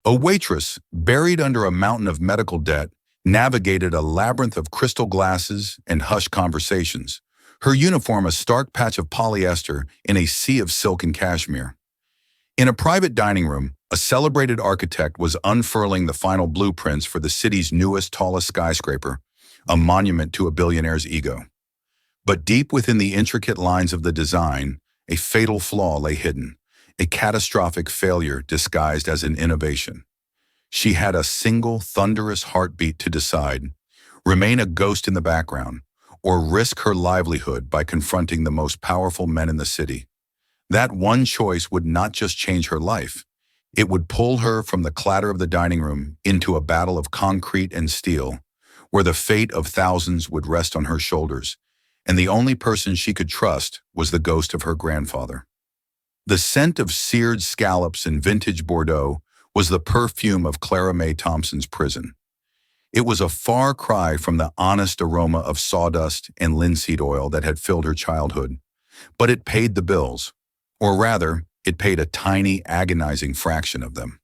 A waitress, buried under a mountain of medical debt, navigated a labyrinth of crystal glasses and hushed conversations, her uniform a stark patch of polyester in a sea of silk and cashmere. In a private dining room, a celebrated architect was unfurling the final blueprints for the city's newest, tallest skyscraper, a monument to a billionaire's ego. But deep within the intricate lines of the design, a fatal flaw lay hidden, a catastrophic failure disguised as an innovation. She had a single thunderous heartbeat to decide: remain a ghost in the background, or risk her livelihood by confronting the most powerful men in the city. That one choice would not just change her life. It would pull her from the clatter of the dining room into a battle of concrete and steel, where the fate of thousands would rest on her shoulders, and the only person she could trust was the ghost of her grandfather. The scent of seared scallops and vintage Bordeaux was the perfume of Clara Mae Thompson's prison. It was a far cry from the honest aroma of sawdust and linseed oil that had filled her childhood, but it paid the bills. Or rather, it paid a tiny, agonizing fraction of them.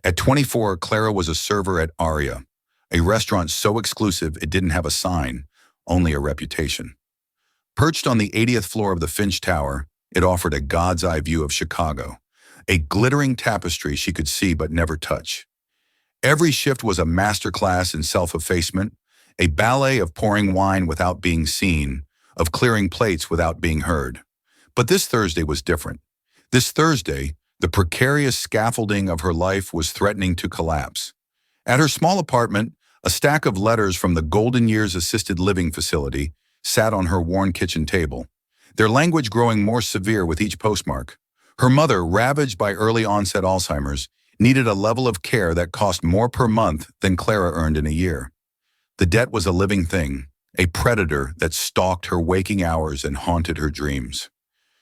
At 24, Clara was a server at Aria, a restaurant so exclusive it didn't have a sign, only a reputation. Perched on the 80th floor of the Finch Tower, it offered a god's eye view of Chicago, a glittering tapestry she could see but never touch. Every shift was a masterclass in self-effacement, a ballet of pouring wine without being seen, of clearing plates without being heard. But this Thursday was different. This Thursday, the precarious scaffolding of her life was threatening to collapse. At her small apartment, a stack of letters from the Golden Years Assisted Living Facility sat on her worn kitchen table, their language growing more severe with each postmark. Her mother, ravaged by early-onset Alzheimer's, needed a level of care that cost more per month than Clara earned in a year. The debt was a living thing, a predator that stalked her waking hours and haunted her dreams.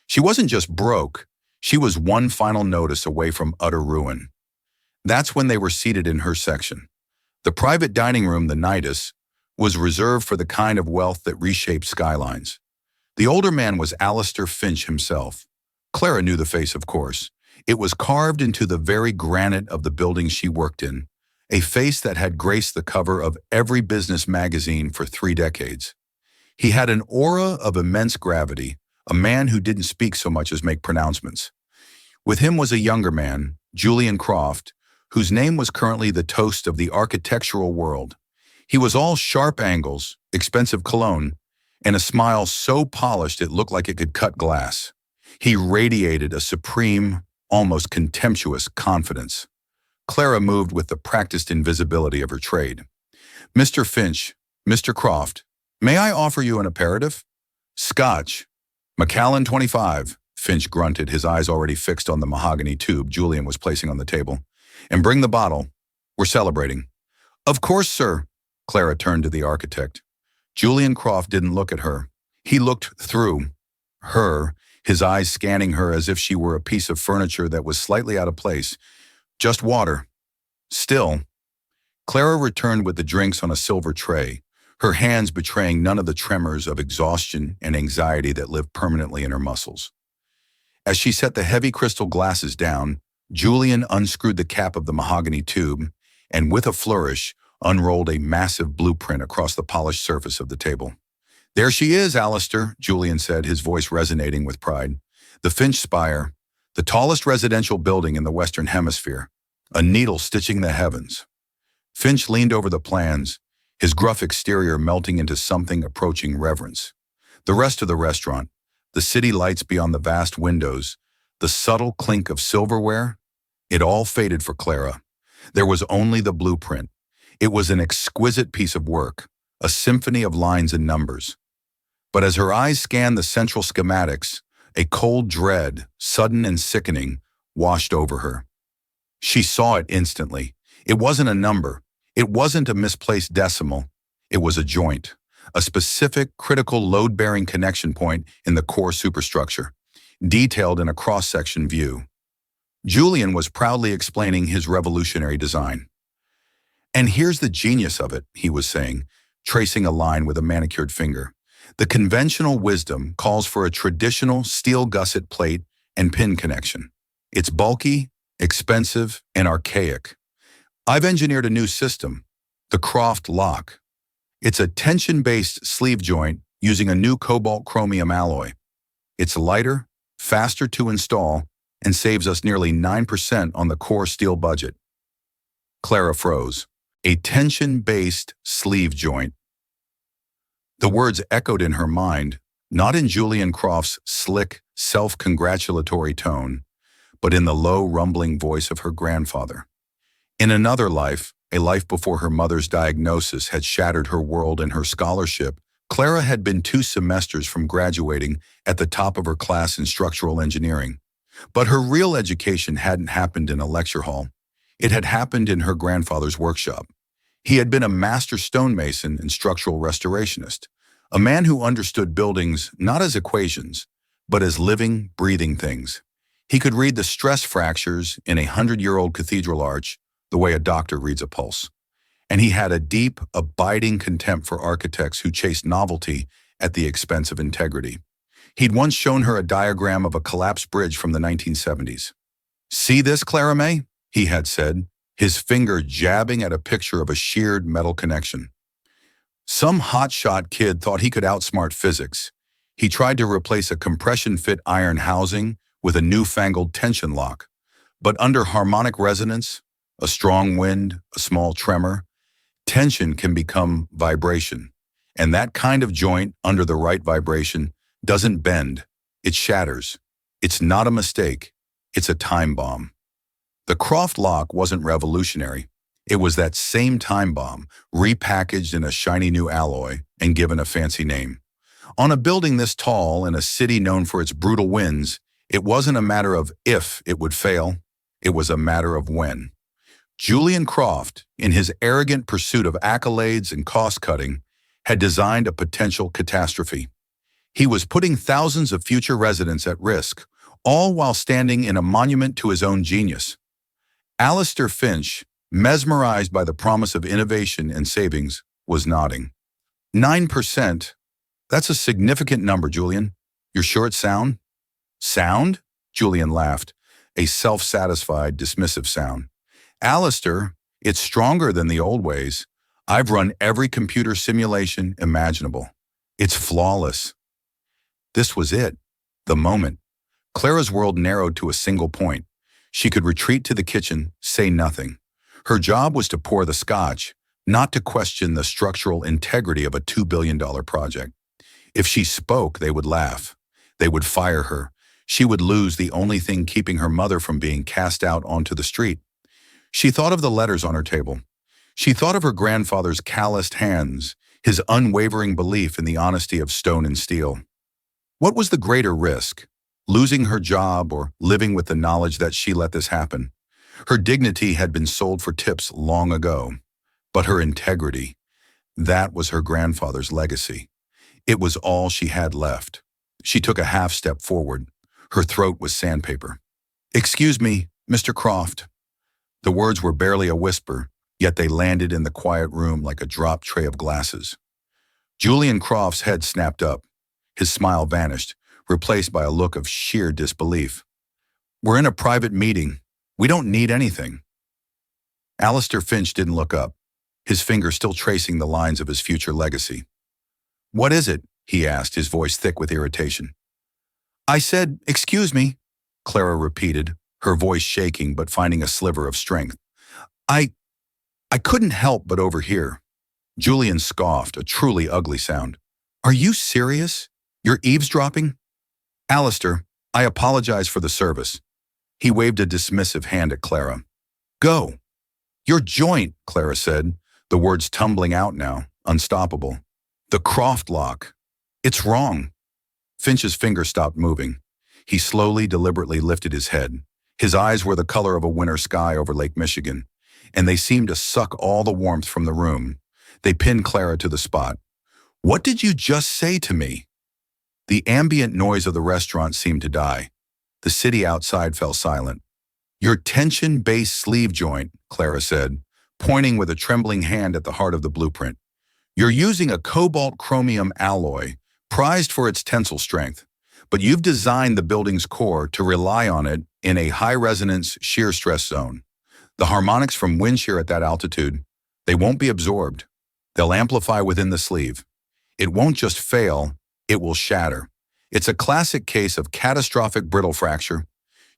She wasn't just broke, she was one final notice away from utter ruin. That's when they were seated in her section. The private dining room, the nidus, was reserved for the kind of wealth that reshaped skylines. The older man was Alistair Finch himself. Clara knew the face, of course. It was carved into the very granite of the building she worked in, a face that had graced the cover of every business magazine for 3 decades. He had an aura of immense gravity, a man who didn't speak so much as make pronouncements. With him was a younger man, Julian Croft, whose name was currently the toast of the architectural world. He was all sharp angles, expensive cologne, and a smile so polished it looked like it could cut glass. He radiated a supreme, almost contemptuous confidence. Clara moved with the practiced invisibility of her trade. "Mr. Finch, Mr. Croft, may I offer you an aperitif?" "Scotch. Macallan 25, Finch grunted, his eyes already fixed on the mahogany tube Julian was placing on the table. "And bring the bottle. We're celebrating." "Of course, sir." Clara turned to the architect. Julian Croft didn't look at her. He looked through her, his eyes scanning her as if she were a piece of furniture that was slightly out of place. "Just water." "Still." Clara returned with the drinks on a silver tray, her hands betraying none of the tremors of exhaustion and anxiety that lived permanently in her muscles. As she set the heavy crystal glasses down, Julian unscrewed the cap of the mahogany tube and, with a flourish, unrolled a massive blueprint across the polished surface of the table. "There she is, Alistair," Julian said, his voice resonating with pride. "The Finch Spire, the tallest residential building in the Western Hemisphere, a needle stitching the heavens." Finch leaned over the plans, his gruff exterior melting into something approaching reverence. The rest of the restaurant, the city lights beyond the vast windows, the subtle clink of silverware, it all faded for Clara. There was only the blueprint. It was an exquisite piece of work, a symphony of lines and numbers. But as her eyes scanned the central schematics, a cold dread, sudden and sickening, washed over her. She saw it instantly. It wasn't a number. It wasn't a misplaced decimal. It was a joint, a specific, critical load-bearing connection point in the core superstructure, detailed in a cross-section view. Julian was proudly explaining his revolutionary design. "And here's the genius of it," he was saying, tracing a line with a manicured finger. "The conventional wisdom calls for a traditional steel gusset plate and pin connection. It's bulky, expensive, and archaic. I've engineered a new system, the Croft lock. It's a tension-based sleeve joint using a new cobalt chromium alloy. It's lighter, faster to install, and saves us nearly 9% on the core steel budget. Clara froze. A tension-based sleeve joint. The words echoed in her mind, not in Julian Croft's slick, self-congratulatory tone, but in the low, rumbling voice of her grandfather. In another life, a life before her mother's diagnosis had shattered her world and her scholarship, Clara had been 2 semesters from graduating at the top of her class in structural engineering. But her real education hadn't happened in a lecture hall. It had happened in her grandfather's workshop. He had been a master stonemason and structural restorationist, a man who understood buildings not as equations, but as living, breathing things. He could read the stress fractures in a 100-year-old cathedral arch the way a doctor reads a pulse. And he had a deep, abiding contempt for architects who chased novelty at the expense of integrity. He'd once shown her a diagram of a collapsed bridge from the 1970s. "See this, Clara May?" he had said, his finger jabbing at a picture of a sheared metal connection. Some hotshot kid thought he could outsmart physics. He tried to replace a compression-fit iron housing with a newfangled tension lock. But under harmonic resonance, a strong wind, a small tremor, tension can become vibration. And that kind of joint, under the right vibration, doesn't bend, it shatters. It's not a mistake, it's a time bomb. The Croft lock wasn't revolutionary. It was that same time bomb, repackaged in a shiny new alloy and given a fancy name. On a building this tall in a city known for its brutal winds, it wasn't a matter of if it would fail, it was a matter of when. Julian Croft, in his arrogant pursuit of accolades and cost-cutting, had designed a potential catastrophe. He was putting thousands of future residents at risk, all while standing in a monument to his own genius. Alistair Finch, mesmerized by the promise of innovation and savings, was nodding. 9%? That's a significant number, Julian. You're sure it's sound? Sound? Julian laughed, a self-satisfied, dismissive sound. Alistair, it's stronger than the old ways. I've run every computer simulation imaginable. It's flawless. This was it, the moment. Clara's world narrowed to a single point. She could retreat to the kitchen, say nothing. Her job was to pour the scotch, not to question the structural integrity of a $2 billion project. If she spoke, they would laugh. They would fire her. She would lose the only thing keeping her mother from being cast out onto the street. She thought of the letters on her table. She thought of her grandfather's calloused hands, his unwavering belief in the honesty of stone and steel. What was the greater risk? Losing her job or living with the knowledge that she let this happen? Her dignity had been sold for tips long ago. But her integrity, that was her grandfather's legacy. It was all she had left. She took a half step forward. Her throat was sandpaper. "Excuse me, Mr. Croft." The words were barely a whisper, yet they landed in the quiet room like a dropped tray of glasses. Julian Croft's head snapped up. His smile vanished, replaced by a look of sheer disbelief. "We're in a private meeting. We don't need anything." Alistair Finch didn't look up, his finger still tracing the lines of his future legacy. "What is it?" he asked, his voice thick with irritation. "I said, excuse me," Clara repeated, her voice shaking but finding a sliver of strength. I couldn't help but overhear." Julian scoffed, a truly ugly sound. "Are you serious? You're eavesdropping?" "Alistair, I apologize for the service." He waved a dismissive hand at Clara. "Go." "Your joint," Clara said, the words tumbling out now, unstoppable. "The Croft lock. It's wrong." Finch's finger stopped moving. He slowly, deliberately lifted his head. His eyes were the color of a winter sky over Lake Michigan, and they seemed to suck all the warmth from the room. They pinned Clara to the spot. "What did you just say to me?" The ambient noise of the restaurant seemed to die. The city outside fell silent. "Your tension-based sleeve joint," Clara said, pointing with a trembling hand at the heart of the blueprint. "You're using a cobalt chromium alloy, prized for its tensile strength, but you've designed the building's core to rely on it in a high-resonance shear stress zone. The harmonics from wind shear at that altitude, they won't be absorbed. They'll amplify within the sleeve. It won't just fail, it will shatter. It's a classic case of catastrophic brittle fracture.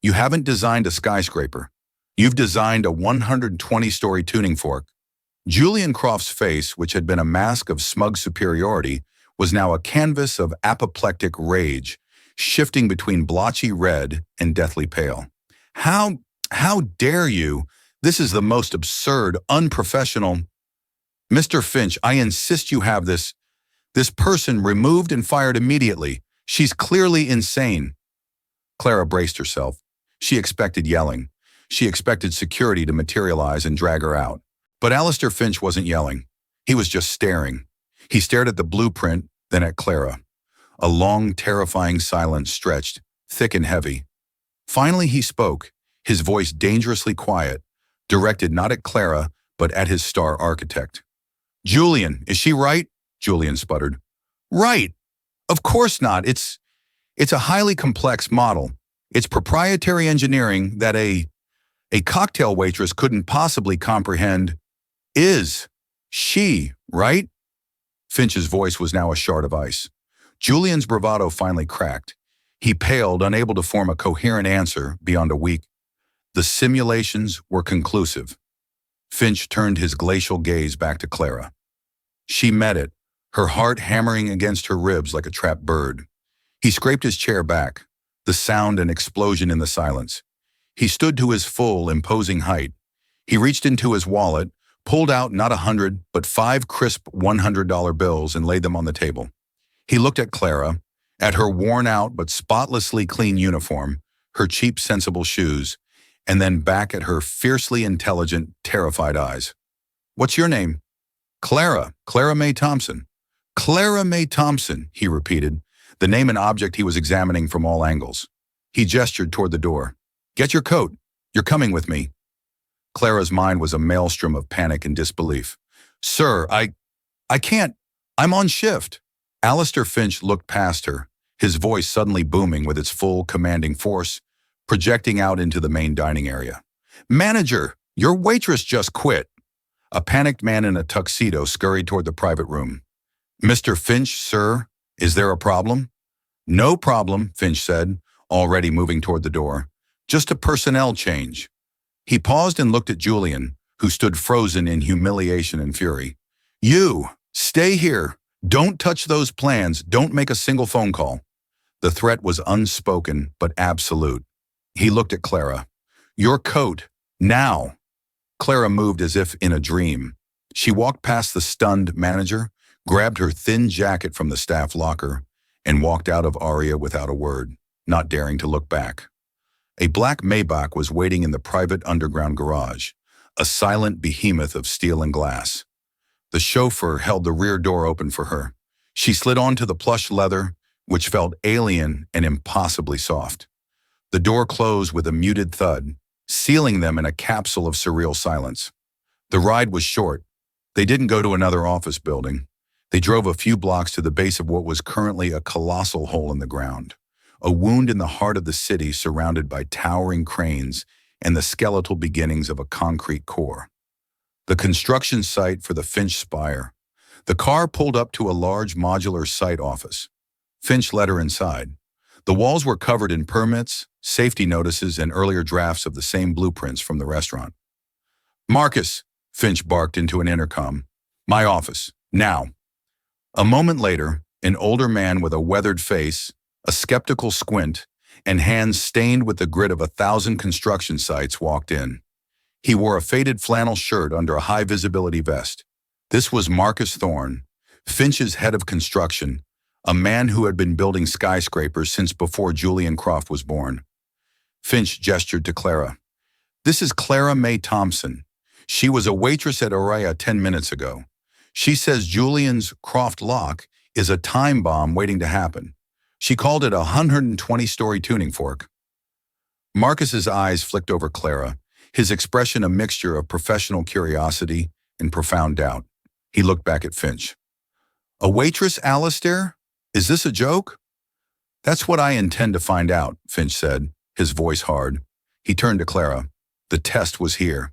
You haven't designed a skyscraper. You've designed a 120-story tuning fork. Julian Croft's face, which had been a mask of smug superiority, was now a canvas of apoplectic rage, shifting between blotchy red and deathly pale. How dare you? This is the most absurd, unprofessional. Mr. Finch, I insist you have this person removed and fired immediately. She's clearly insane. Clara braced herself. She expected yelling. She expected security to materialize and drag her out. But Alistair Finch wasn't yelling. He was just staring. He stared at the blueprint, then at Clara. A long, terrifying silence stretched, thick and heavy. Finally he spoke, his voice dangerously quiet, directed not at Clara, but at his star architect. Julian, is she right? Julian sputtered. Right. Of course not. It's a highly complex model. It's proprietary engineering that a cocktail waitress couldn't possibly comprehend. Is she right? Finch's voice was now a shard of ice. Julian's bravado finally cracked. He paled, unable to form a coherent answer beyond a week. The simulations were conclusive. Finch turned his glacial gaze back to Clara. She met it, her heart hammering against her ribs like a trapped bird. He scraped his chair back, the sound and explosion in the silence. He stood to his full, imposing height. He reached into his wallet, pulled out not 100, but 5 crisp $100 bills and laid them on the table. He looked at Clara, at her worn-out but spotlessly clean uniform, her cheap, sensible shoes, and then back at her fiercely intelligent, terrified eyes. What's your name? Clara May Thompson. Clara May Thompson, he repeated, the name and object he was examining from all angles. He gestured toward the door. Get your coat. You're coming with me. Clara's mind was a maelstrom of panic and disbelief. Sir, I can't. I'm on shift. Alistair Finch looked past her, his voice suddenly booming with its full, commanding force, projecting out into the main dining area. Manager, your waitress just quit. A panicked man in a tuxedo scurried toward the private room. Mr. Finch, sir, is there a problem? No problem, Finch said, already moving toward the door. Just a personnel change. He paused and looked at Julian, who stood frozen in humiliation and fury. You, stay here. Don't touch those plans. Don't make a single phone call. The threat was unspoken, but absolute. He looked at Clara. Your coat, now. Clara moved as if in a dream. She walked past the stunned manager, grabbed her thin jacket from the staff locker, and walked out of Aria without a word, not daring to look back. A black Maybach was waiting in the private underground garage, a silent behemoth of steel and glass. The chauffeur held the rear door open for her. She slid onto the plush leather, which felt alien and impossibly soft. The door closed with a muted thud, sealing them in a capsule of surreal silence. The ride was short. They didn't go to another office building. They drove a few blocks to the base of what was currently a colossal hole in the ground, a wound in the heart of the city surrounded by towering cranes and the skeletal beginnings of a concrete core. The construction site for the Finch Spire. The car pulled up to a large modular site office. Finch led her inside. The walls were covered in permits, safety notices, and earlier drafts of the same blueprints from the restaurant. Marcus, Finch barked into an intercom. My office, now. A moment later, an older man with a weathered face, a skeptical squint, and hands stained with the grit of 1,000 construction sites walked in. He wore a faded flannel shirt under a high-visibility vest. This was Marcus Thorne, Finch's head of construction, a man who had been building skyscrapers since before Julian Croft was born. Finch gestured to Clara. This is Clara May Thompson. She was a waitress at Araya 10 minutes ago. She says Julian's Croft lock is a time bomb waiting to happen. She called it a 120-story tuning fork. Marcus's eyes flicked over Clara, his expression a mixture of professional curiosity and profound doubt. He looked back at Finch. A waitress, Alistair? Is this a joke? That's what I intend to find out, Finch said, his voice hard. He turned to Clara. The test was here.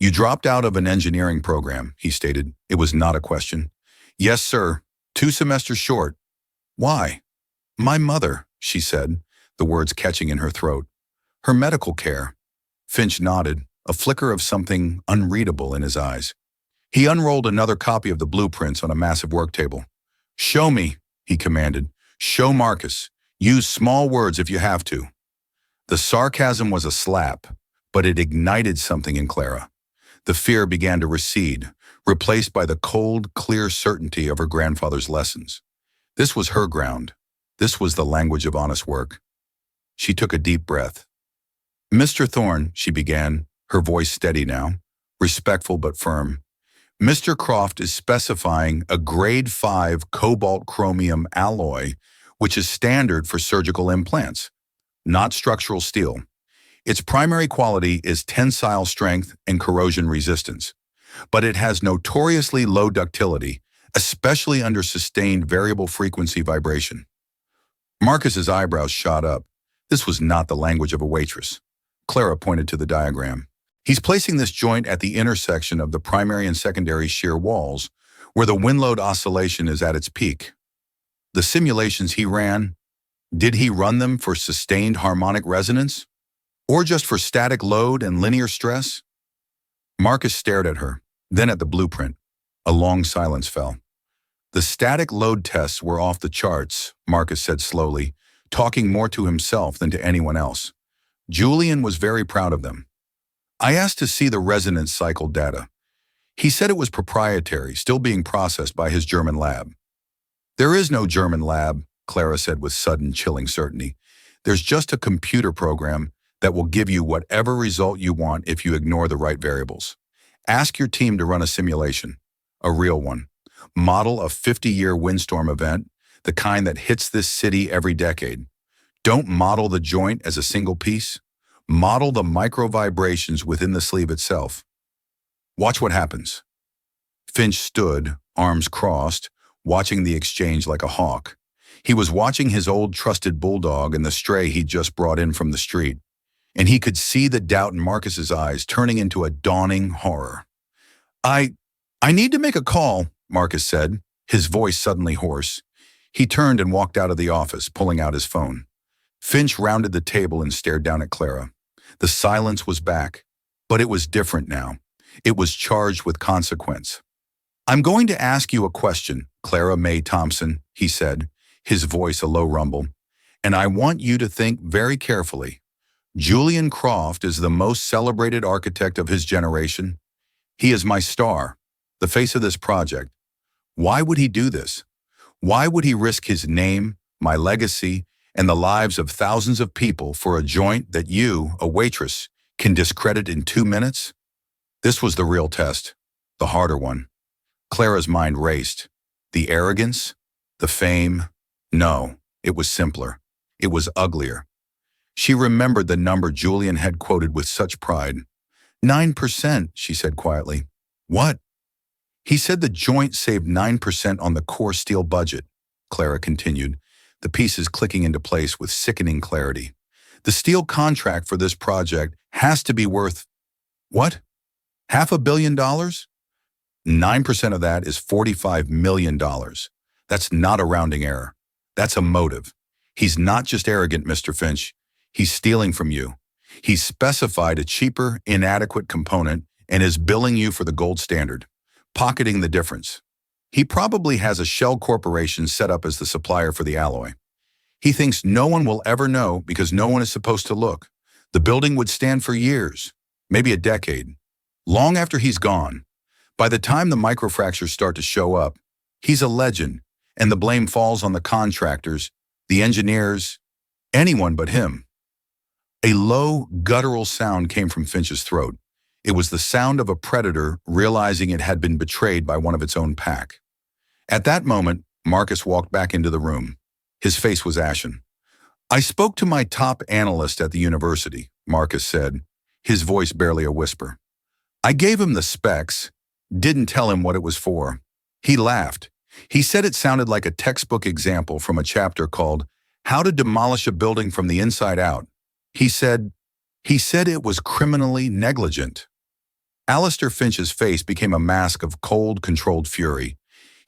You dropped out of an engineering program, he stated. It was not a question. Yes, sir. 2 semesters short. Why? My mother, she said, the words catching in her throat. Her medical care. Finch nodded, a flicker of something unreadable in his eyes. He unrolled another copy of the blueprints on a massive work table. Show me, he commanded. Show Marcus. Use small words if you have to. The sarcasm was a slap, but it ignited something in Clara. The fear began to recede, replaced by the cold, clear certainty of her grandfather's lessons. This was her ground. This was the language of honest work. She took a deep breath. Mr. Thorne, she began, her voice steady now, respectful but firm. Mr. Croft is specifying a grade 5 cobalt chromium alloy, which is standard for surgical implants, not structural steel. Its primary quality is tensile strength and corrosion resistance, but it has notoriously low ductility, especially under sustained variable frequency vibration. Marcus's eyebrows shot up. This was not the language of a waitress. Clara pointed to the diagram. He's placing this joint at the intersection of the primary and secondary shear walls, where the wind load oscillation is at its peak. The simulations he ran, did he run them for sustained harmonic resonance? Or just for static load and linear stress? Marcus stared at her, then at the blueprint. A long silence fell. The static load tests were off the charts, Marcus said slowly, talking more to himself than to anyone else. Julian was very proud of them. I asked to see the resonance cycle data. He said it was proprietary, still being processed by his German lab. There is no German lab, Clara said with sudden, chilling certainty. There's just a computer program that will give you whatever result you want if you ignore the right variables. Ask your team to run a simulation, a real one. Model a 50-year windstorm event, the kind that hits this city every decade. Don't model the joint as a single piece. Model the micro vibrations within the sleeve itself. Watch what happens. Finch stood, arms crossed, watching the exchange like a hawk. He was watching his old trusted bulldog and the stray he'd just brought in from the street. And he could see the doubt in Marcus's eyes turning into a dawning horror. I need to make a call, Marcus said, his voice suddenly hoarse. He turned and walked out of the office, pulling out his phone. Finch rounded the table and stared down at Clara. The silence was back, but it was different now. It was charged with consequence. I'm going to ask you a question, Clara May Thompson, he said, his voice a low rumble, and I want you to think very carefully. Julian Croft is the most celebrated architect of his generation. He is my star, the face of this project. Why would he do this? Why would he risk his name, my legacy, and the lives of thousands of people for a joint that you, a waitress, can discredit in 2 minutes? This was the real test, the harder one. Clara's mind raced. The arrogance? The fame? No, it was simpler. It was uglier. She remembered the number Julian had quoted with such pride. 9%, she said quietly. What? He said the joint saved 9% on the core steel budget, Clara continued, the pieces clicking into place with sickening clarity. The steel contract for this project has to be worth, what? $500 million? 9% of that is $45 million. That's not a rounding error. That's a motive. He's not just arrogant, Mr. Finch. He's stealing from you. He's specified a cheaper, inadequate component and is billing you for the gold standard, pocketing the difference. He probably has a shell corporation set up as the supplier for the alloy. He thinks no one will ever know because no one is supposed to look. The building would stand for years, maybe a decade. Long after he's gone, by the time the microfractures start to show up, he's a legend, and the blame falls on the contractors, the engineers, anyone but him. A low, guttural sound came from Finch's throat. It was the sound of a predator realizing it had been betrayed by one of its own pack. At that moment, Marcus walked back into the room. His face was ashen. I spoke to my top analyst at the university, Marcus said, his voice barely a whisper. I gave him the specs, didn't tell him what it was for. He laughed. He said it sounded like a textbook example from a chapter called How to Demolish a Building from the Inside Out. He said it was criminally negligent. Alistair Finch's face became a mask of cold, controlled fury.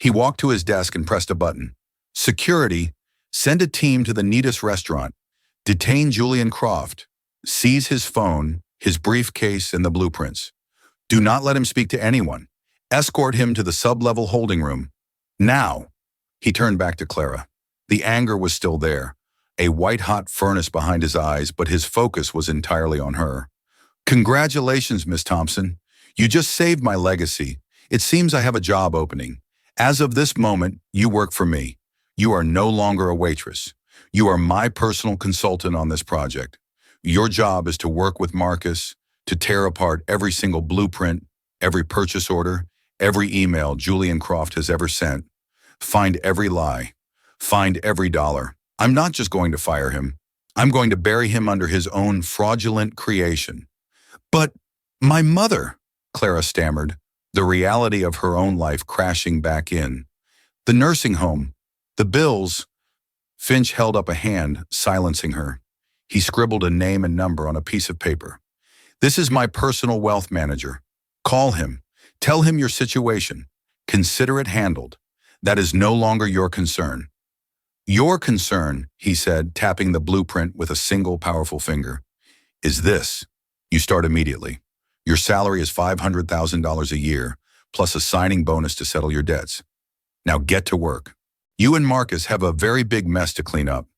He walked to his desk and pressed a button. Security, send a team to the neatest restaurant. Detain Julian Croft. Seize his phone, his briefcase, and the blueprints. Do not let him speak to anyone. Escort him to the sub-level holding room. Now. He turned back to Clara. The anger was still there, a white-hot furnace behind his eyes, but his focus was entirely on her. Congratulations, Miss Thompson. You just saved my legacy. It seems I have a job opening. As of this moment, you work for me. You are no longer a waitress. You are my personal consultant on this project. Your job is to work with Marcus, to tear apart every single blueprint, every purchase order, every email Julian Croft has ever sent. Find every lie. Find every dollar. I'm not just going to fire him. I'm going to bury him under his own fraudulent creation. But my mother, Clara stammered, the reality of her own life crashing back in. The nursing home, the bills. Finch held up a hand, silencing her. He scribbled a name and number on a piece of paper. This is my personal wealth manager. Call him. Tell him your situation. Consider it handled. That is no longer your concern. Your concern, he said, tapping the blueprint with a single powerful finger, is this. You start immediately. Your salary is $500,000 a year, plus a signing bonus to settle your debts. Now get to work. You and Marcus have a very big mess to clean up.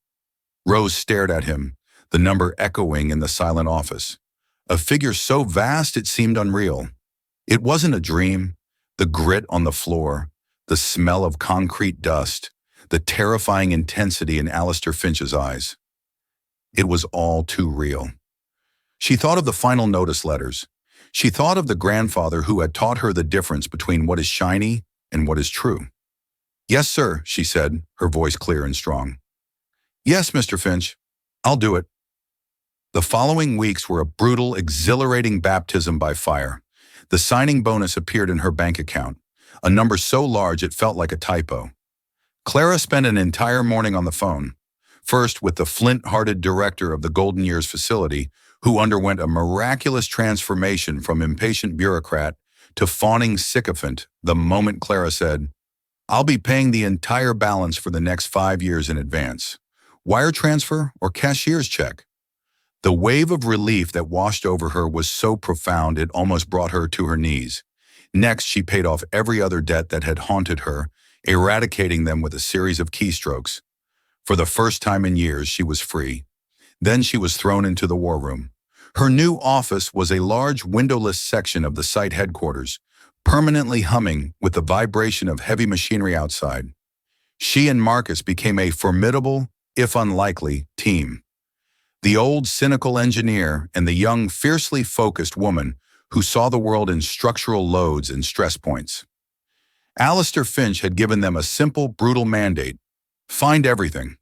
Rose stared at him, the number echoing in the silent office. A figure so vast it seemed unreal. It wasn't a dream. The grit on the floor, the smell of concrete dust, the terrifying intensity in Alistair Finch's eyes. It was all too real. She thought of the final notice letters. She thought of the grandfather who had taught her the difference between what is shiny and what is true. Yes, sir, she said, her voice clear and strong. Yes, Mr. Finch, I'll do it. The following weeks were a brutal, exhilarating baptism by fire. The signing bonus appeared in her bank account, a number so large it felt like a typo. Clara spent an entire morning on the phone, first with the flint-hearted director of the Golden Years facility, who underwent a miraculous transformation from impatient bureaucrat to fawning sycophant the moment Clara said, I'll be paying the entire balance for the next 5 years in advance. Wire transfer or cashier's check? The wave of relief that washed over her was so profound it almost brought her to her knees. Next, she paid off every other debt that had haunted her, eradicating them with a series of keystrokes. For the first time in years, she was free. Then she was thrown into the war room. Her new office was a large windowless section of the site headquarters, permanently humming with the vibration of heavy machinery outside. She and Marcus became a formidable, if unlikely, team. The old cynical engineer and the young, fiercely focused woman who saw the world in structural loads and stress points. Alistair Finch had given them a simple, brutal mandate: find everything.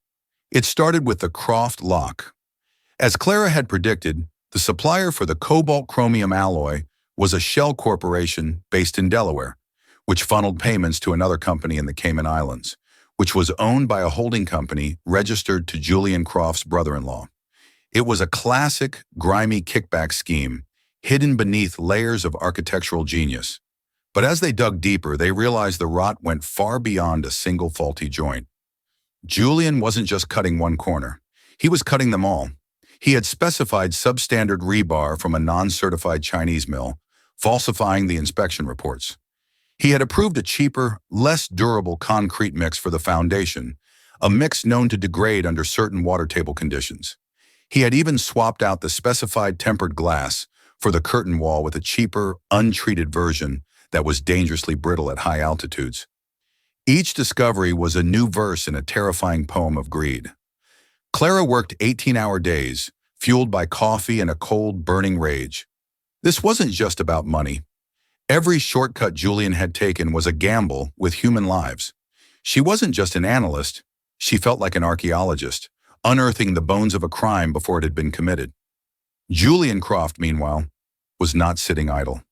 It started with the Croft lock. As Clara had predicted, the supplier for the cobalt chromium alloy was a shell corporation based in Delaware, which funneled payments to another company in the Cayman Islands, which was owned by a holding company registered to Julian Croft's brother-in-law. It was a classic, grimy kickback scheme, hidden beneath layers of architectural genius. But as they dug deeper, they realized the rot went far beyond a single faulty joint. Julian wasn't just cutting one corner. He was cutting them all. He had specified substandard rebar from a non-certified Chinese mill, falsifying the inspection reports. He had approved a cheaper, less durable concrete mix for the foundation, a mix known to degrade under certain water table conditions. He had even swapped out the specified tempered glass for the curtain wall with a cheaper, untreated version that was dangerously brittle at high altitudes. Each discovery was a new verse in a terrifying poem of greed. Clara worked 18-hour days, fueled by coffee and a cold, burning rage. This wasn't just about money. Every shortcut Julian had taken was a gamble with human lives. She wasn't just an analyst, she felt like an archaeologist, unearthing the bones of a crime before it had been committed. Julian Croft, meanwhile, was not sitting idle.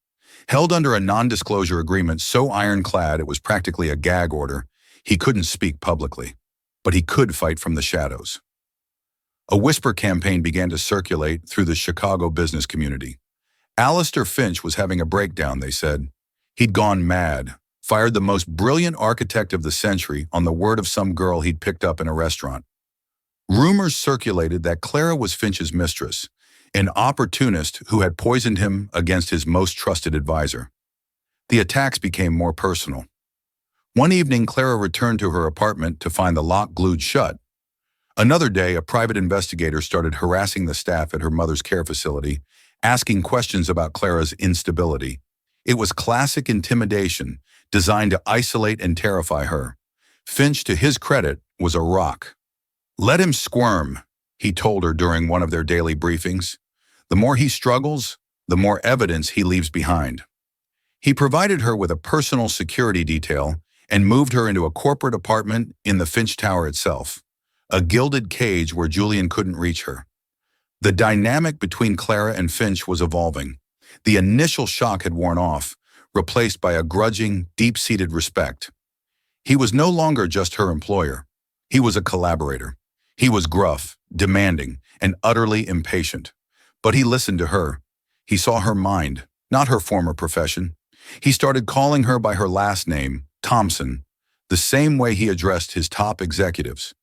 Held under a non-disclosure agreement so ironclad it was practically a gag order, he couldn't speak publicly, but he could fight from the shadows. A whisper campaign began to circulate through the Chicago business community. Alistair Finch was having a breakdown, they said. He'd gone mad, fired the most brilliant architect of the century on the word of some girl he'd picked up in a restaurant. Rumors circulated that Clara was Finch's mistress, an opportunist who had poisoned him against his most trusted advisor. The attacks became more personal. One evening, Clara returned to her apartment to find the lock glued shut. Another day, a private investigator started harassing the staff at her mother's care facility, asking questions about Clara's instability. It was classic intimidation, designed to isolate and terrify her. Finch, to his credit, was a rock. "Let him squirm," he told her during one of their daily briefings. "The more he struggles, the more evidence he leaves behind." He provided her with a personal security detail and moved her into a corporate apartment in the Finch Tower itself, a gilded cage where Julian couldn't reach her. The dynamic between Clara and Finch was evolving. The initial shock had worn off, replaced by a grudging, deep-seated respect. He was no longer just her employer. He was a collaborator. He was gruff, demanding, and utterly impatient. But he listened to her. He saw her mind, not her former profession. He started calling her by her last name, Thompson, the same way he addressed his top executives.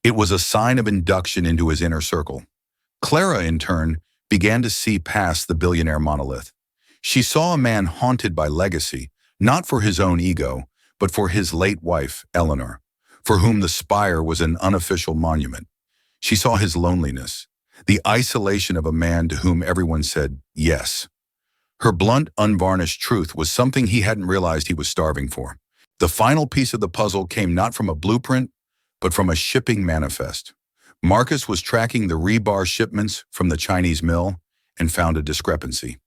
It was a sign of induction into his inner circle. Clara, in turn, began to see past the billionaire monolith. She saw a man haunted by legacy, not for his own ego, but for his late wife, Eleanor, for whom the spire was an unofficial monument. She saw his loneliness, the isolation of a man to whom everyone said yes. Her blunt, unvarnished truth was something he hadn't realized he was starving for. The final piece of the puzzle came not from a blueprint, but from a shipping manifest. Marcus was tracking the rebar shipments from the Chinese mill and found a discrepancy.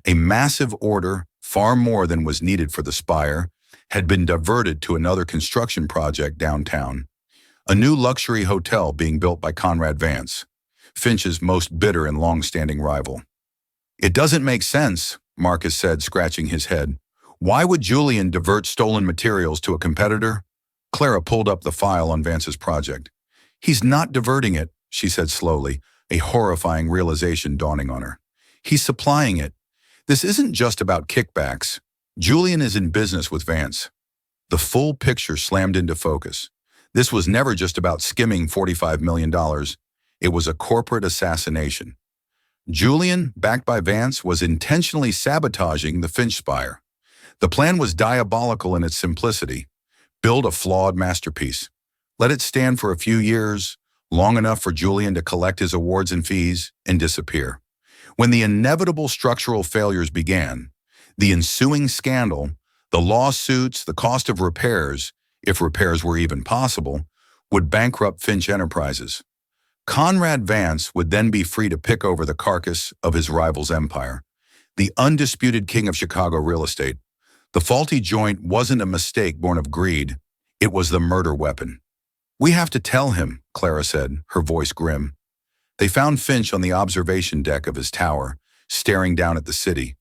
A massive order, far more than was needed for the spire, had been diverted to another construction project downtown. A new luxury hotel being built by Conrad Vance, Finch's most bitter and long-standing rival. "It doesn't make sense," Marcus said, scratching his head. "Why would Julian divert stolen materials to a competitor?" Clara pulled up the file on Vance's project. "He's not diverting it," she said slowly, a horrifying realization dawning on her. "He's supplying it. This isn't just about kickbacks. Julian is in business with Vance." The full picture slammed into focus. This was never just about skimming $45 million. It was a corporate assassination. Julian, backed by Vance, was intentionally sabotaging the Finch spire. The plan was diabolical in its simplicity. Build a flawed masterpiece. Let it stand for a few years, long enough for Julian to collect his awards and fees, and disappear. When the inevitable structural failures began, the ensuing scandal, the lawsuits, the cost of repairs, if repairs were even possible, would bankrupt Finch Enterprises. Conrad Vance would then be free to pick over the carcass of his rival's empire, the undisputed king of Chicago real estate. The faulty joint wasn't a mistake born of greed. It was the murder weapon. "We have to tell him," Clara said, her voice grim. They found Finch on the observation deck of his tower, staring down at the city.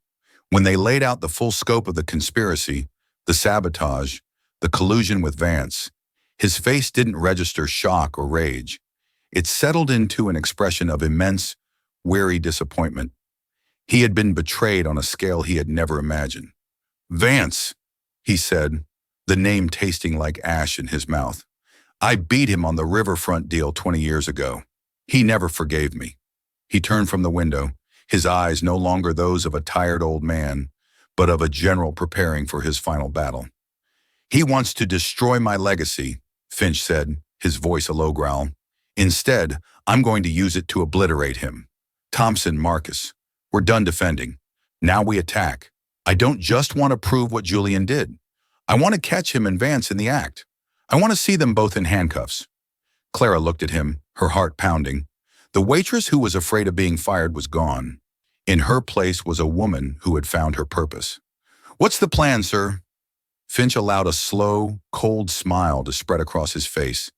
When they laid out the full scope of the conspiracy, the sabotage, the collusion with Vance, his face didn't register shock or rage. It settled into an expression of immense, weary disappointment. He had been betrayed on a scale he had never imagined. "Vance," he said, the name tasting like ash in his mouth. "I beat him on the riverfront deal 20 years ago. He never forgave me." He turned from the window, his eyes no longer those of a tired old man, but of a general preparing for his final battle. "He wants to destroy my legacy," Finch said, his voice a low growl. "Instead, I'm going to use it to obliterate him. Thompson, Marcus, we're done defending. Now we attack. I don't just want to prove what Julian did. I want to catch him and Vance in the act. I want to see them both in handcuffs." Clara looked at him, her heart pounding. The waitress who was afraid of being fired was gone. In her place was a woman who had found her purpose. "What's the plan, sir?" Finch allowed a slow, cold smile to spread across his face.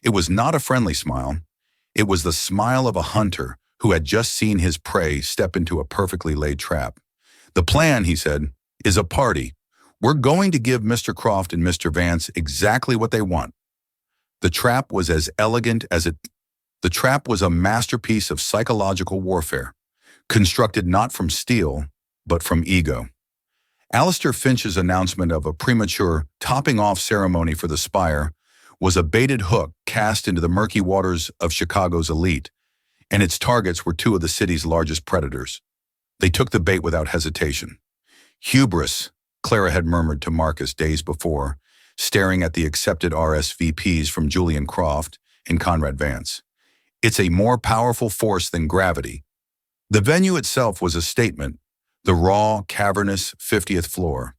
It was not a friendly smile. It was the smile of a hunter who had just seen his prey step into a perfectly laid trap. "The plan," he said, "is a party. We're going to give Mr. Croft and Mr. Vance exactly what they want." The trap was as elegant as The trap was a masterpiece of psychological warfare, constructed not from steel, but from ego. Alistair Finch's announcement of a premature topping-off ceremony for the Spire was a baited hook cast into the murky waters of Chicago's elite, and its targets were two of the city's largest predators. They took the bait without hesitation. Hubris, Clara had murmured to Marcus days before, staring at the accepted RSVPs from Julian Croft and Conrad Vance. It's a more powerful force than gravity. The venue itself was a statement, the raw, cavernous 50th floor.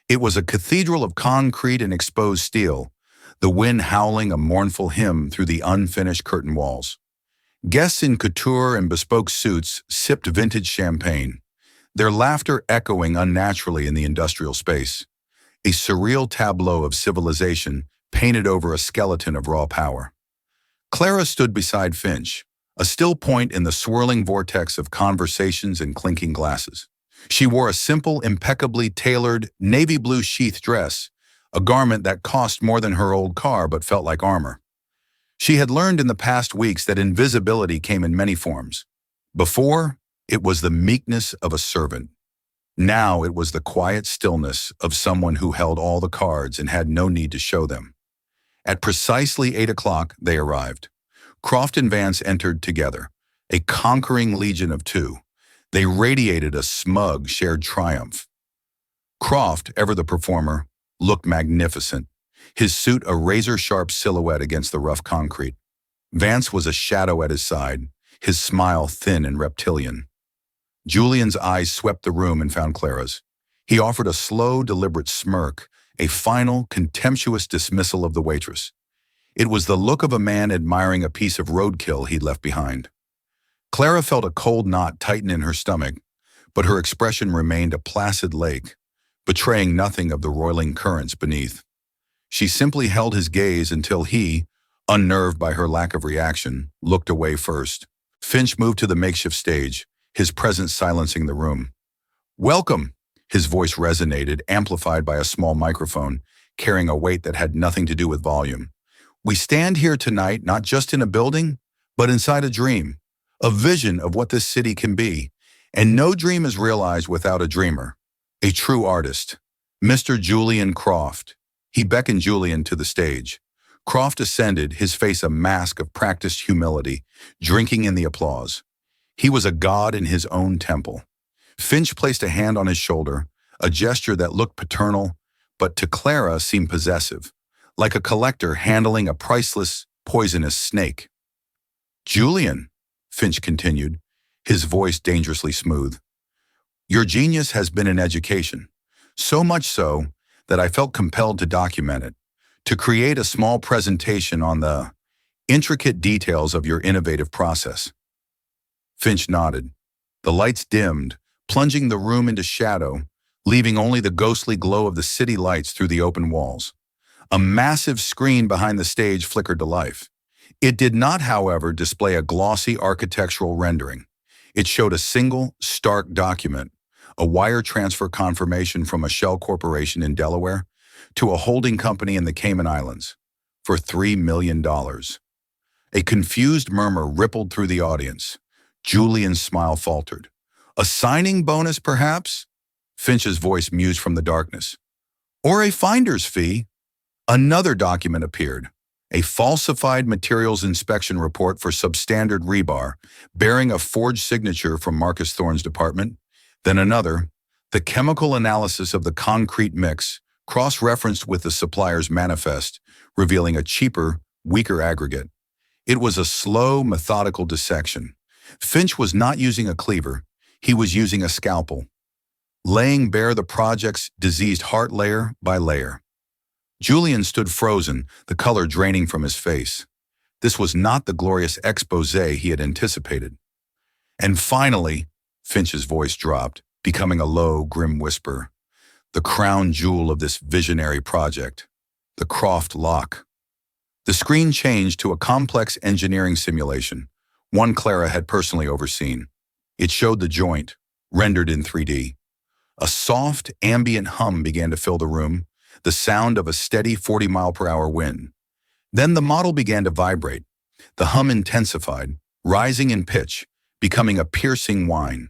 It was a cathedral of concrete and exposed steel, the wind howling a mournful hymn through the unfinished curtain walls. Guests in couture and bespoke suits sipped vintage champagne, their laughter echoing unnaturally in the industrial space, a surreal tableau of civilization painted over a skeleton of raw power. Clara stood beside Finch, a still point in the swirling vortex of conversations and clinking glasses. She wore a simple, impeccably tailored navy blue sheath dress, a garment that cost more than her old car but felt like armor. She had learned in the past weeks that invisibility came in many forms. Before, it was the meekness of a servant. Now it was the quiet stillness of someone who held all the cards and had no need to show them. At precisely 8 o'clock, they arrived. Croft and Vance entered together, a conquering legion of two. They radiated a smug, shared triumph. Croft, ever the performer, looked magnificent, his suit a razor-sharp silhouette against the rough concrete. Vance was a shadow at his side, his smile thin and reptilian. Julian's eyes swept the room and found Clara's. He offered a slow, deliberate smirk, a final, contemptuous dismissal of the waitress. It was the look of a man admiring a piece of roadkill he'd left behind. Clara felt a cold knot tighten in her stomach, but her expression remained a placid lake, betraying nothing of the roiling currents beneath. She simply held his gaze until he, unnerved by her lack of reaction, looked away first. Finch moved to the makeshift stage, his presence silencing the room. "Welcome," his voice resonated, amplified by a small microphone, carrying a weight that had nothing to do with volume. "We stand here tonight not just in a building, but inside a dream, a vision of what this city can be, and no dream is realized without a dreamer, a true artist. Mr. Julian Croft." He beckoned Julian to the stage. Croft ascended, his face a mask of practiced humility, drinking in the applause. He was a god in his own temple. Finch placed a hand on his shoulder, a gesture that looked paternal, but to Clara seemed possessive, like a collector handling a priceless, poisonous snake. "Julian," Finch continued, his voice dangerously smooth, "your genius has been in education, so much so that I felt compelled to document it, to create a small presentation on the intricate details of your innovative process." Finch nodded. The lights dimmed, plunging the room into shadow, leaving only the ghostly glow of the city lights through the open walls. A massive screen behind the stage flickered to life. It did not, however, display a glossy architectural rendering. It showed a single, stark document, a wire transfer confirmation from a shell corporation in Delaware to a holding company in the Cayman Islands for $3 million. A confused murmur rippled through the audience. Julian's smile faltered. "A signing bonus, perhaps?" Finch's voice mused from the darkness. "Or a finder's fee?" Another document appeared, a falsified materials inspection report for substandard rebar, bearing a forged signature from Marcus Thorne's department. Then another, the chemical analysis of the concrete mix, cross-referenced with the supplier's manifest, revealing a cheaper, weaker aggregate. It was a slow, methodical dissection. Finch was not using a cleaver, he was using a scalpel, laying bare the project's diseased heart layer by layer. Julian stood frozen, the color draining from his face. This was not the glorious exposé he had anticipated. And finally, Finch's voice dropped, becoming a low, grim whisper. The crown jewel of this visionary project, the Croft lock. The screen changed to a complex engineering simulation, one Clara had personally overseen. It showed the joint, rendered in 3D. A soft, ambient hum began to fill the room, the sound of a steady 40-mile-per-hour wind. Then the model began to vibrate. The hum intensified, rising in pitch, becoming a piercing whine.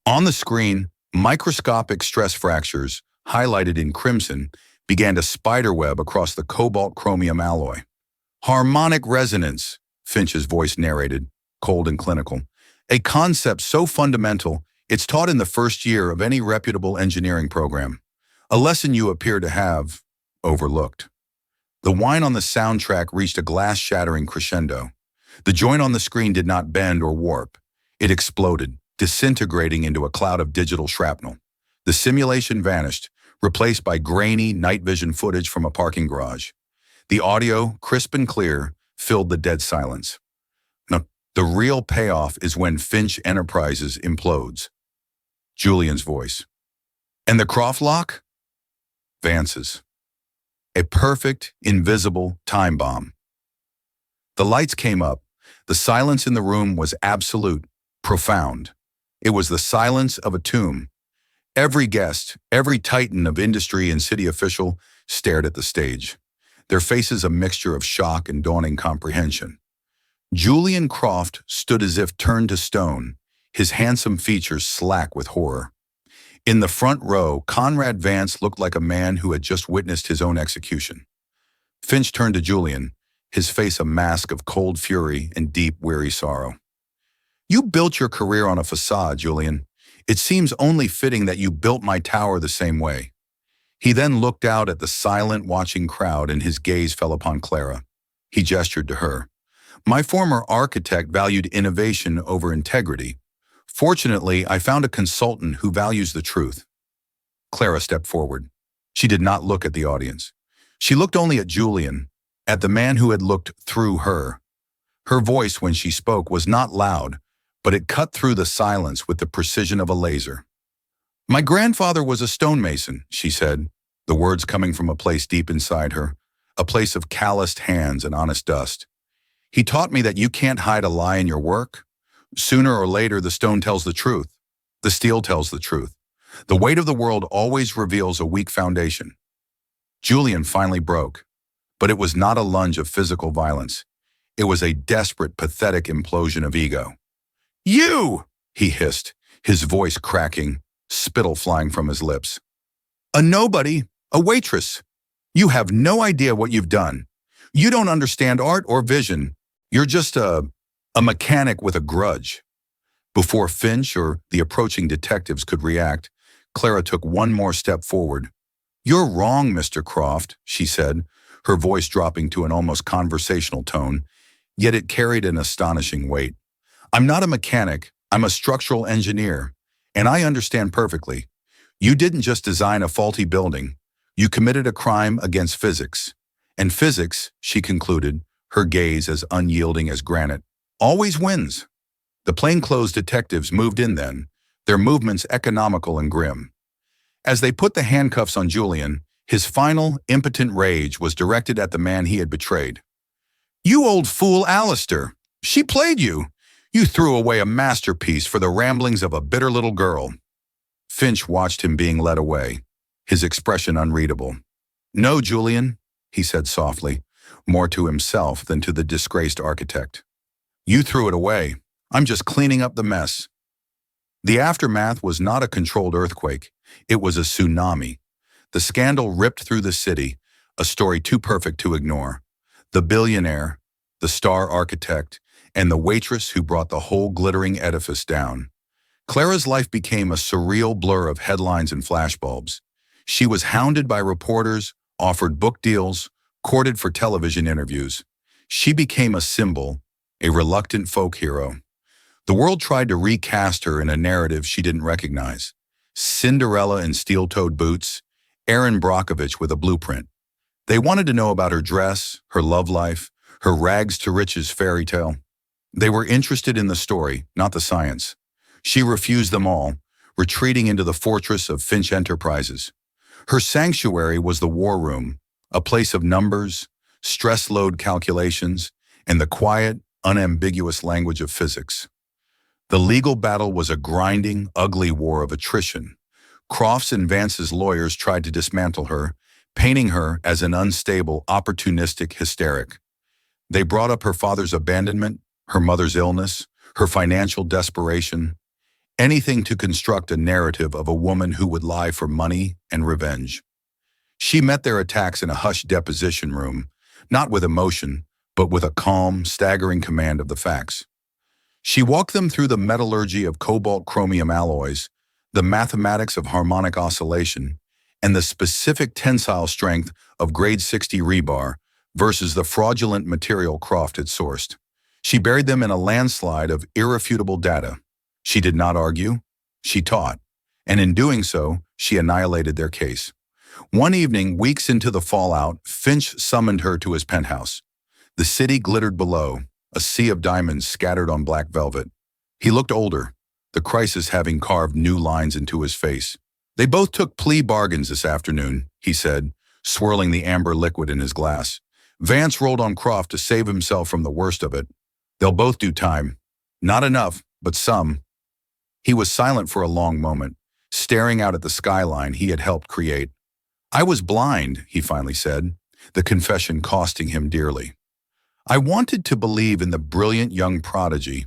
On the screen, Microscopic stress fractures, highlighted in crimson, began to spiderweb across the cobalt-chromium alloy. Harmonic resonance, Finch's voice narrated, cold and clinical. A concept so fundamental, it's taught in the first year of any reputable engineering program. A lesson you appear to have overlooked. The whine on the soundtrack reached a glass-shattering crescendo. The joint on the screen did not bend or warp. It exploded, disintegrating into a cloud of digital shrapnel. The simulation vanished, replaced by grainy night vision footage from a parking garage. The audio, crisp and clear, filled the dead silence. Now, the real payoff is when Finch Enterprises implodes. Julian's voice. And the Croft lock? Vance's. A perfect, invisible time bomb. The lights came up. The silence in the room was absolute, profound. It was the silence of a tomb. Every guest, every titan of industry and city official stared at the stage, their faces a mixture of shock and dawning comprehension. Julian Croft stood as if turned to stone, his handsome features slack with horror. In the front row, Conrad Vance looked like a man who had just witnessed his own execution. Finch turned to Julian, his face a mask of cold fury and deep, weary sorrow. You built your career on a facade, Julian. It seems only fitting that you built my tower the same way. He then looked out at the silent, watching crowd and his gaze fell upon Clara. He gestured to her. My former architect valued innovation over integrity. Fortunately, I found a consultant who values the truth. Clara stepped forward. She did not look at the audience. She looked only at Julian, at the man who had looked through her. Her voice, when she spoke, was not loud, but it cut through the silence with the precision of a laser. My grandfather was a stonemason, she said, the words coming from a place deep inside her, a place of calloused hands and honest dust. He taught me that you can't hide a lie in your work. Sooner or later, the stone tells the truth. The steel tells the truth. The weight of the world always reveals a weak foundation. Julian finally broke, but it was not a lunge of physical violence. It was a desperate, pathetic implosion of ego. You! He hissed, his voice cracking, spittle flying from his lips. A nobody, a waitress. You have no idea what you've done. You don't understand art or vision. You're just a mechanic with a grudge. Before Finch or the approaching detectives could react, Clara took one more step forward. You're wrong, Mr. Croft, she said, her voice dropping to an almost conversational tone, yet it carried an astonishing weight. I'm not a mechanic, I'm a structural engineer, and I understand perfectly. You didn't just design a faulty building, you committed a crime against physics. And physics, she concluded, her gaze as unyielding as granite, always wins. The plainclothes detectives moved in then, their movements economical and grim. As they put the handcuffs on Julian, his final, impotent rage was directed at the man he had betrayed. You old fool, Alistair! She played you! You threw away a masterpiece for the ramblings of a bitter little girl. Finch watched him being led away, his expression unreadable. No, Julian, he said softly, more to himself than to the disgraced architect. You threw it away. I'm just cleaning up the mess. The aftermath was not a controlled earthquake. It was a tsunami. The scandal ripped through the city, a story too perfect to ignore. The billionaire, the star architect, and the waitress who brought the whole glittering edifice down. Clara's life became a surreal blur of headlines and flashbulbs. She was hounded by reporters, offered book deals, courted for television interviews. She became a symbol, a reluctant folk hero. The world tried to recast her in a narrative she didn't recognize. Cinderella in steel-toed boots, Erin Brockovich with a blueprint. They wanted to know about her dress, her love life, her rags-to-riches fairy tale. They were interested in the story, not the science. She refused them all, retreating into the fortress of Finch Enterprises. Her sanctuary was the war room, a place of numbers, stress load calculations, and the quiet, unambiguous language of physics. The legal battle was a grinding, ugly war of attrition. Croft's and Vance's lawyers tried to dismantle her, painting her as an unstable, opportunistic hysteric. They brought up her father's abandonment, her mother's illness, her financial desperation. anything to construct a narrative of a woman who would lie for money and revenge. She met their attacks in a hushed deposition room, not with emotion, but with a calm, staggering command of the facts. She walked them through the metallurgy of cobalt-chromium alloys, the mathematics of harmonic oscillation, and the specific tensile strength of grade 60 rebar versus the fraudulent material Croft had sourced. She buried them in a landslide of irrefutable data. She did not argue, she taught, and in doing so, she annihilated their case. One evening, weeks into the fallout, Finch summoned her to his penthouse. The city glittered below, a sea of diamonds scattered on black velvet. He looked older, the crisis having carved new lines into his face. They both took plea bargains this afternoon, he said, swirling the amber liquid in his glass. Vance rolled on Croft to save himself from the worst of it. They'll both do time. Not enough, but some. He was silent for a long moment, staring out at the skyline he had helped create. I was blind, he finally said, the confession costing him dearly. I wanted to believe in the brilliant young prodigy.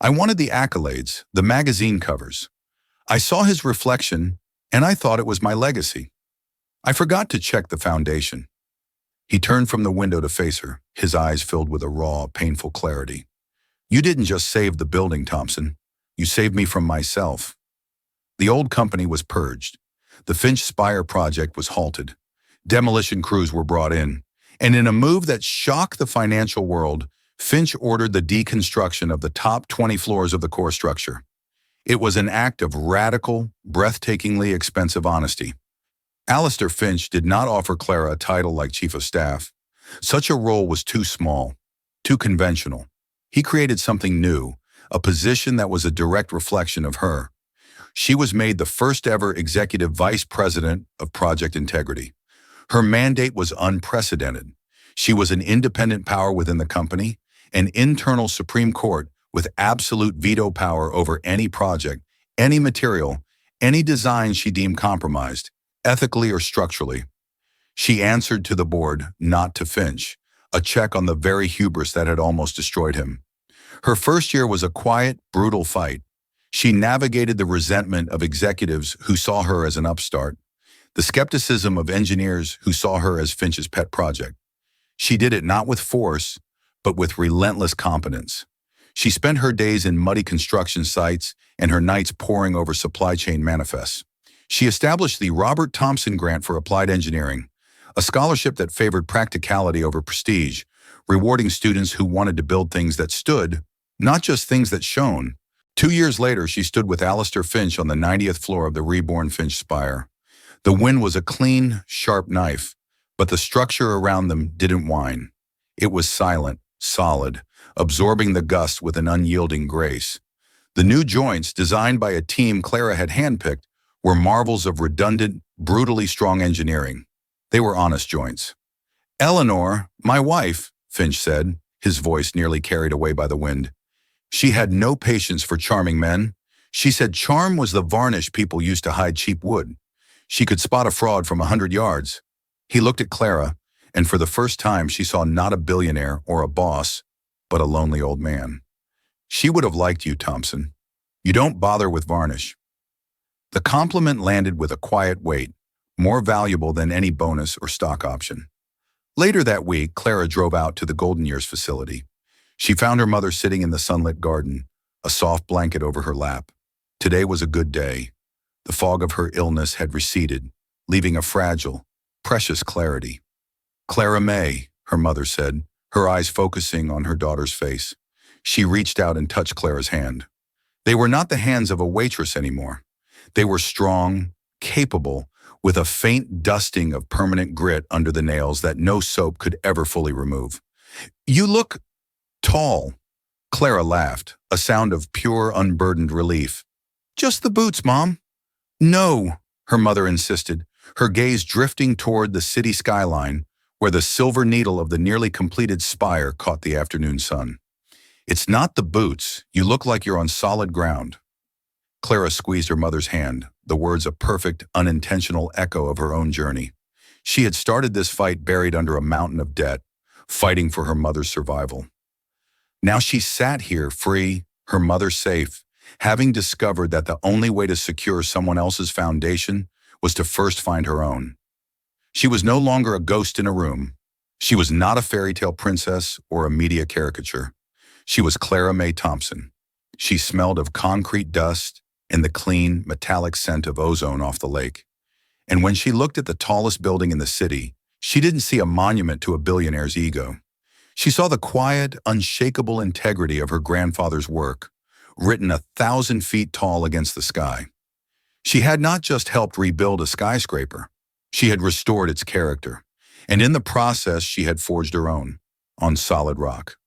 I wanted the accolades, the magazine covers. I saw his reflection, and I thought it was my legacy. I forgot to check the foundation. He turned from the window to face her, his eyes filled with a raw, painful clarity. You didn't just save the building, Thompson. You saved me from myself. The old company was purged. The Finch Spire project was halted. Demolition crews were brought in. And in a move that shocked the financial world, Finch ordered the deconstruction of the top 20 floors of the core structure. It was an act of radical, breathtakingly expensive honesty. Alistair Finch did not offer Clara a title like Chief of Staff. Such a role was too small, too conventional. He created something new, a position that was a direct reflection of her. She was made the first ever executive vice president of Project Integrity. Her mandate was unprecedented. She was an independent power within the company, an internal Supreme Court with absolute veto power over any project, any material, any design she deemed compromised, ethically or structurally. She answered to the board, not to Finch, a check on the very hubris that had almost destroyed him. Her first year was a quiet, brutal fight. She navigated the resentment of executives who saw her as an upstart, the skepticism of engineers who saw her as Finch's pet project. She did it not with force, but with relentless competence. She spent her days in muddy construction sites and her nights poring over supply chain manifests. She established the Robert Thompson Grant for Applied Engineering, a scholarship that favored practicality over prestige, rewarding students who wanted to build things that stood, not just things that shone. 2 years later, she stood with Alistair Finch on the 90th floor of the reborn Finch Spire. The wind was a clean, sharp knife, but the structure around them didn't whine. It was silent, solid, absorbing the gust with an unyielding grace. The new joints, designed by a team Clara had handpicked, were marvels of redundant, brutally strong engineering. They were honest joints. Eleanor, my wife, Finch said, his voice nearly carried away by the wind. She had no patience for charming men. She said charm was the varnish people used to hide cheap wood. She could spot a fraud from 100 yards. He looked at Clara, and for the first time she saw not a billionaire or a boss, but a lonely old man. She would have liked you, Thompson. You don't bother with varnish. The compliment landed with a quiet weight, more valuable than any bonus or stock option. Later that week, Clara drove out to the Golden Years facility. She found her mother sitting in the sunlit garden, a soft blanket over her lap. Today was a good day. The fog of her illness had receded, leaving a fragile, precious clarity. Clara May, her mother said, her eyes focusing on her daughter's face. She reached out and touched Clara's hand. They were not the hands of a waitress anymore. They were strong, capable, with a faint dusting of permanent grit under the nails that no soap could ever fully remove. You look tall. Clara laughed, a sound of pure, unburdened relief. Just the boots, Mom. No, her mother insisted, her gaze drifting toward the city skyline, where the silver needle of the nearly completed spire caught the afternoon sun. It's not the boots. You look like you're on solid ground. Clara squeezed her mother's hand, the words a perfect, unintentional echo of her own journey. She had started this fight buried under a mountain of debt, fighting for her mother's survival. Now she sat here free, her mother safe, having discovered that the only way to secure someone else's foundation was to first find her own. She was no longer a ghost in a room. She was not a fairy tale princess or a media caricature. She was Clara Mae Thompson. She smelled of concrete dust and the clean, metallic scent of ozone off the lake. And when she looked at the tallest building in the city, she didn't see a monument to a billionaire's ego. She saw the quiet, unshakable integrity of her grandfather's work, written 1,000 feet tall against the sky. She had not just helped rebuild a skyscraper, she had restored its character. And in the process, she had forged her own, on solid rock.